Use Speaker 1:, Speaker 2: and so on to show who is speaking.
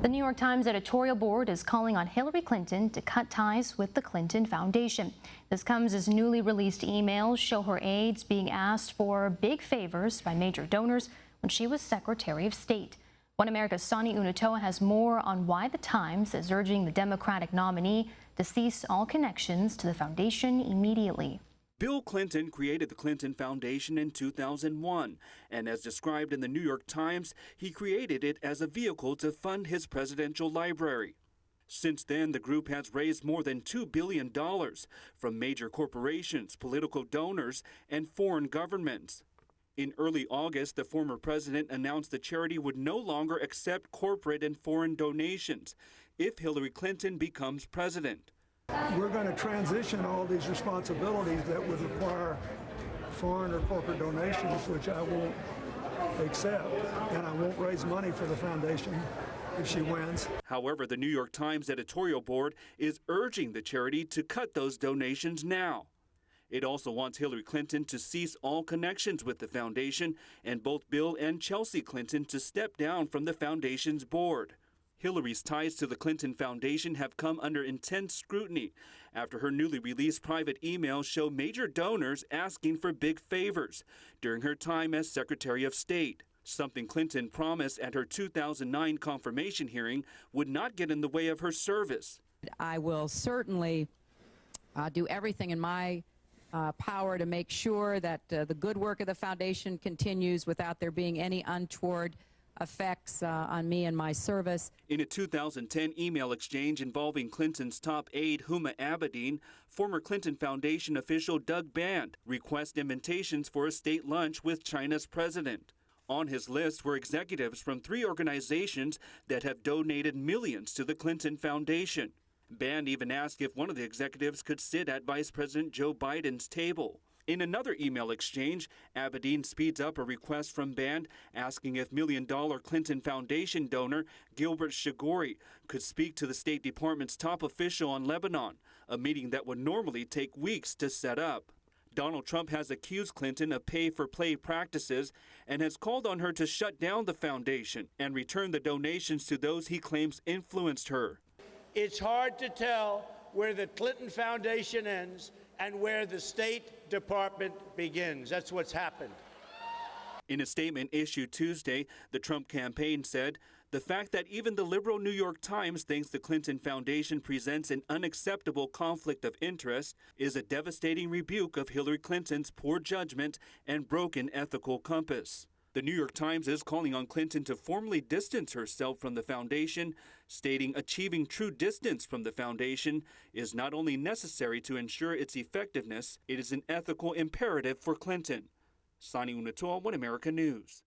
Speaker 1: The New York Times editorial board is calling on Hillary Clinton to cut ties with the Clinton Foundation. This comes as newly released emails show her aides being asked for big favors by major donors when she was Secretary of State. One America's Sani Unutoa has more on why the Times is urging the Democratic nominee to cease all connections to the foundation immediately.
Speaker 2: Bill Clinton created the Clinton Foundation in 2001, and as described in the New York Times, he created it as a vehicle to fund his presidential library. Since then, the group has raised more than $2 billion from major corporations, political donors, and foreign governments. In early August, the former president announced the charity would no longer accept corporate and foreign donations if Hillary Clinton becomes president.
Speaker 3: We're going to transition all these responsibilities that would require foreign or corporate donations, which I won't accept, and I won't raise money for the foundation if she wins.
Speaker 2: However, the New York Times editorial board is urging the charity to cut those donations now. It also wants Hillary Clinton to cease all connections with the foundation and both Bill and Chelsea Clinton to step down from the foundation's board. Hillary's ties to the Clinton Foundation have come under intense scrutiny after her newly released private emails show major donors asking for big favors during her time as Secretary of State, something Clinton promised at her 2009 confirmation hearing would not get in the way of her service.
Speaker 4: I will certainly do everything in my power to make sure that the good work of the foundation continues without there being any untoward effects on me and my service.
Speaker 2: In a 2010 email exchange involving Clinton's top aide, Huma Abedin, former Clinton Foundation official Doug Band requested invitations for a state lunch with China's president. On his list were executives from 3 organizations that have donated millions to the Clinton Foundation. Band even asked if one of the executives could sit at Vice President Joe Biden's table. In another email exchange, Abedin speeds up a request from Band asking if $1 million Clinton Foundation donor Gilbert Shigori could speak to the State Department's top official on Lebanon, a meeting that would normally take weeks to set up. Donald Trump has accused Clinton of pay-for-play practices and has called on her to shut down the foundation and return the donations to those he claims influenced her.
Speaker 5: It's hard to tell where the Clinton Foundation ends and where the State Department begins. That's what's happened.
Speaker 2: In a statement issued Tuesday, the Trump campaign said, "The fact that even the liberal New York Times thinks the Clinton Foundation presents an unacceptable conflict of interest is a devastating rebuke of Hillary Clinton's poor judgment and broken ethical compass." The New York Times is calling on Clinton to formally distance herself from the foundation, stating achieving true distance from the foundation is not only necessary to ensure its effectiveness, it is an ethical imperative for Clinton. Sani Unutoa, One America News.